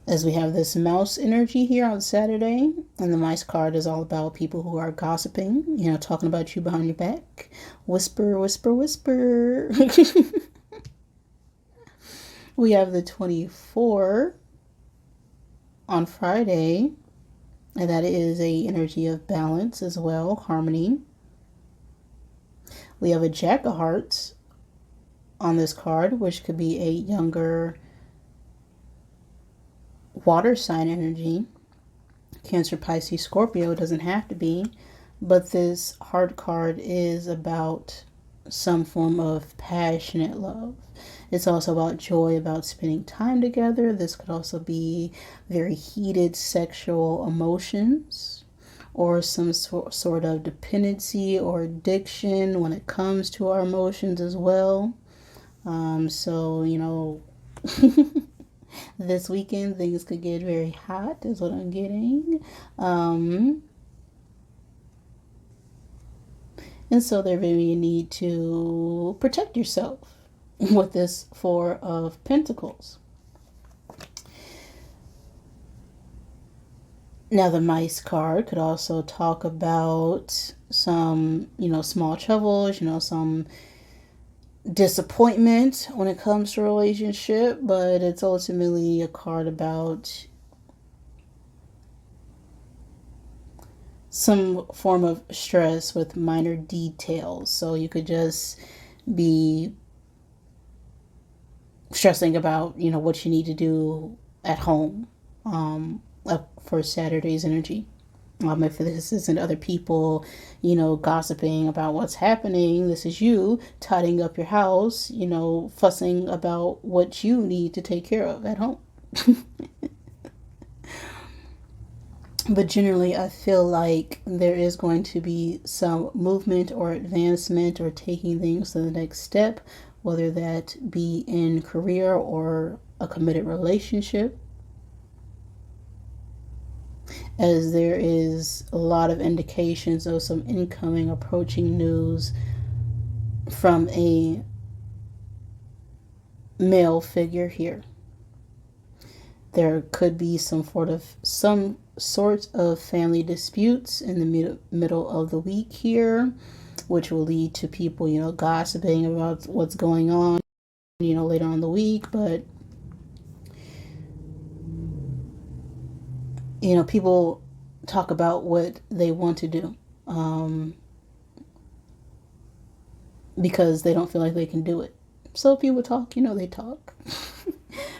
As we have this mouse energy here on Saturday, and the mice card is all about people who are gossiping, talking about you behind your back. Whisper, whisper, whisper. We have the 24 on Friday, and that is a energy of balance as well, harmony. We have a Jack of Hearts on this card, which could be a younger water sign energy. Cancer, Pisces, Scorpio, doesn't have to be, but this heart card is about some form of passionate love. It's also about joy, about spending time together. This could also be very heated sexual emotions, or some sort of dependency or addiction when it comes to our emotions as well. This weekend things could get very hot, is what I'm getting. And so there may be a need to protect yourself with this Four of Pentacles. Now, the Mice card could also talk about some, small troubles, some disappointment when it comes to a relationship, but it's ultimately a card about some form of stress with minor details. So you could just be stressing about, what you need to do at home for Saturday's energy. If this isn't other people, gossiping about what's happening, this is you tidying up your house, fussing about what you need to take care of at home. But generally, I feel like there is going to be some movement or advancement or taking things to the next step, whether that be in career or a committed relationship. As there is a lot of indications of some incoming, approaching news from a male figure here. There could be some sort of family disputes in the middle of the week here, which will lead to people, gossiping about what's going on, later on in the week. But, people talk about what they want to do because they don't feel like they can do it. So people talk, they talk.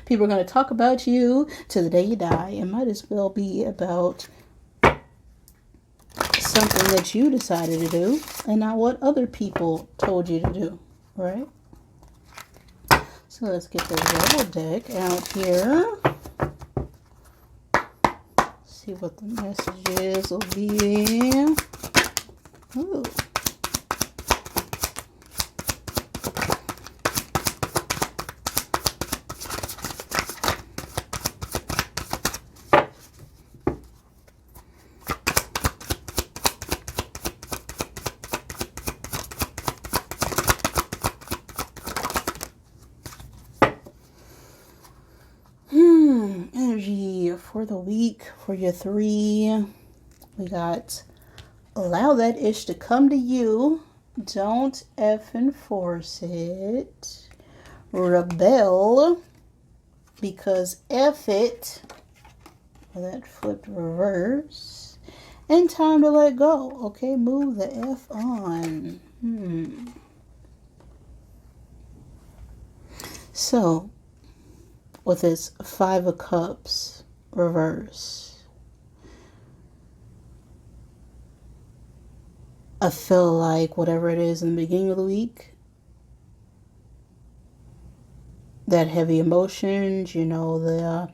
People are going to talk about you to the day you die. It might as well be about something that you decided to do and not what other people told you to do, right? So let's get the Rebel deck out here. See what the messages will be. Ooh. Energy for the week for your 3. We got allow that ish to come to you. Don't effing force it. Rebel because F it. That flipped reverse. And time to let go. Okay, move the F on. So, with this 5 of Cups reverse, I feel like whatever it is in the beginning of the week, that heavy emotions, the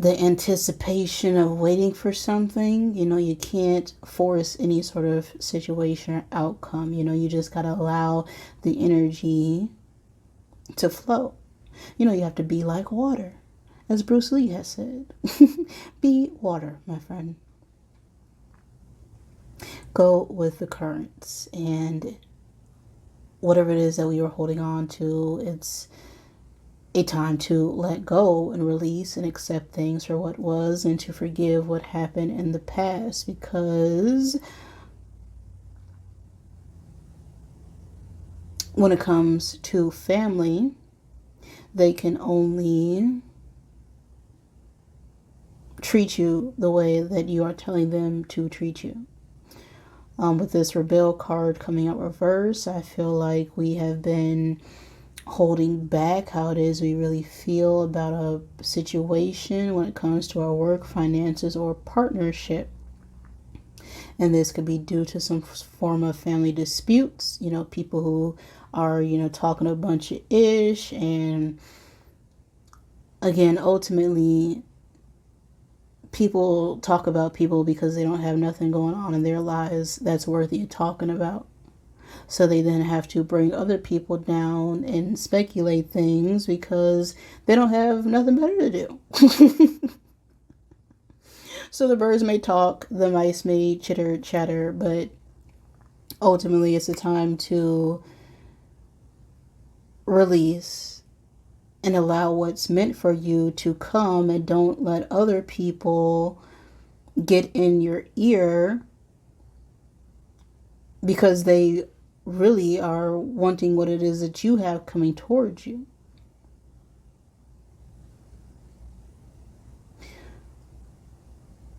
anticipation of waiting for something, you can't force any sort of situation or outcome. You just got to allow the energy to flow. You have to be like water, as Bruce Lee has said. Be water, my friend. Go with the currents, and whatever it is that we were holding on to, it's a time to let go and release and accept things for what was and to forgive what happened in the past, because when it comes to family, they can only treat you the way that you are telling them to treat you. With this Rebel card coming out reverse, I feel like we have been holding back how it is we really feel about a situation when it comes to our work, finances, or partnership. And this could be due to some form of family disputes, people who are, talking a bunch of ish. And again, ultimately, people talk about people because they don't have nothing going on in their lives that's worthy of talking about. So they then have to bring other people down and speculate things because they don't have nothing better to do. So the birds may talk, the mice may chitter chatter, but ultimately it's a time to release and allow what's meant for you to come, and don't let other people get in your ear because they really are wanting what it is that you have coming towards you.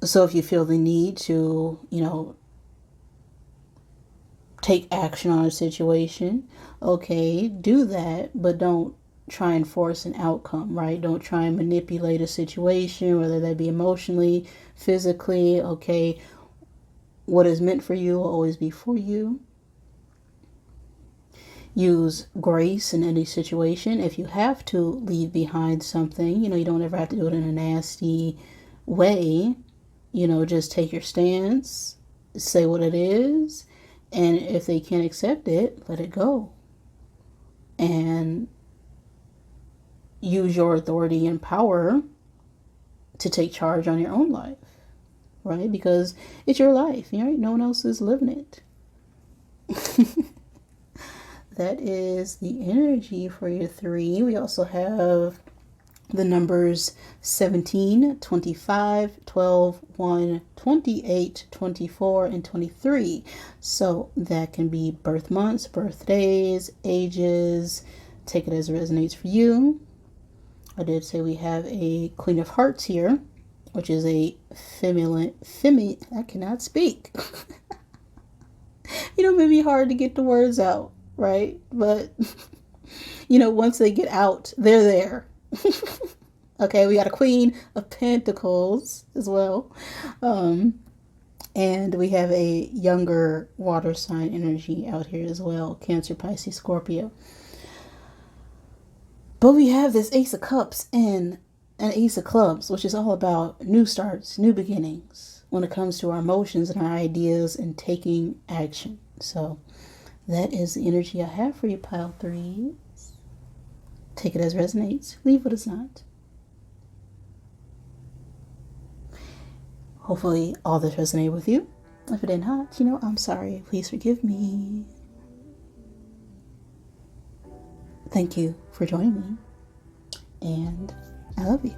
So if you feel the need to, take action on a situation, okay, do that, but don't try and force an outcome, right? Don't try and manipulate a situation, whether that be emotionally, physically, okay? What is meant for you will always be for you. Use grace in any situation. If you have to leave behind something, you don't ever have to do it in a nasty way. Just take your stance, say what it is, and if they can't accept it, let it go. And use your authority and power to take charge on your own life, right? Because it's your life, right? No one else is living it. That is the energy for your 3. We also have the numbers 17, 25, 12, 1, 28, 24, and 23. So that can be birth months, birthdays, ages. Take it as it resonates for you. I did say we have a Queen of Hearts here, which is a I cannot speak. It may be hard to get the words out, right? But, once they get out, they're there. Okay, we got a Queen of Pentacles as well. And we have a younger water sign energy out here as well. Cancer, Pisces, Scorpio. But we have this Ace of Cups and an Ace of Clubs, which is all about new starts, new beginnings when it comes to our emotions and our ideas and taking action. So that is the energy I have for you, pile 3s. Take it as resonates. Leave what is not. Hopefully all this resonated with you. If it did not, I'm sorry. Please forgive me. Thank you for joining me. And I love you.